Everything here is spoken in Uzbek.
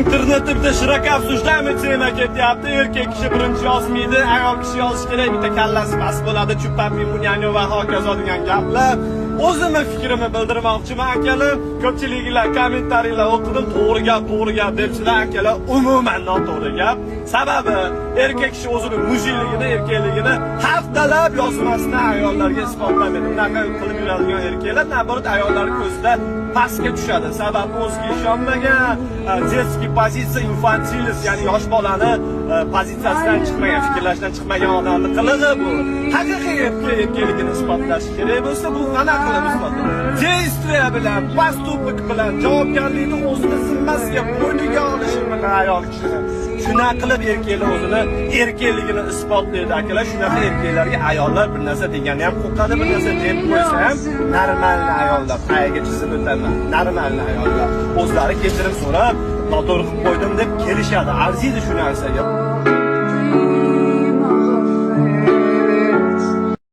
internetda bitta shirakay обсуждаемый tema ketyapti. Erkak kishi birinchi yozmaydi, ayol kishi yozish kerak, bitta kallasi past bo'ladi, chupapi munyanyo va hokazo degan gaplar. O'zimning fikrimni bildirmoqchiman akalar. Ko'pchiliklar kommentariyalar o'qidim, to'g'ri gap debsizlar akalar. Umuman noto'g'ri gap. Sababi erkak kishi o'zining mujilligini, erkakligini haftalab yozmasdan ayollarga isbotlamaydi. Bunaqa qilib yuradigan erkaklar naborat ayollar ko'zida pastga tushadi. Sababi o'ziga ishonmagan, детский pozitsiya infantilist, ya'ni yosh bolani pozitsiyasidan chiqmagan, fikrlashdan chiqmagan odamni qilig'i bu. Haqiqiy erkakligini isbotlash kerak bo'lsa, bu qanaqa qilib isbotlaydi? Действия bilan, поступок bilan javobgarlikni o'zini zimmasiga bo'yniga olishi bilan ayol kishini. Shunaqa qilib erkaklar o'zini erkakligini isbotlaydi akalar. Shunaqa erkaklarga ayollar bir narsa degani ham qo'rqadi, bir narsa deb qo'ysa ham normalniy ayollar, qayga chizib o'taman. Normalniy ayollar o'zlari kechirim so'rab, noto'g'ri qilib qo'ydim deb kelishadi. Arziydi shu narsaga.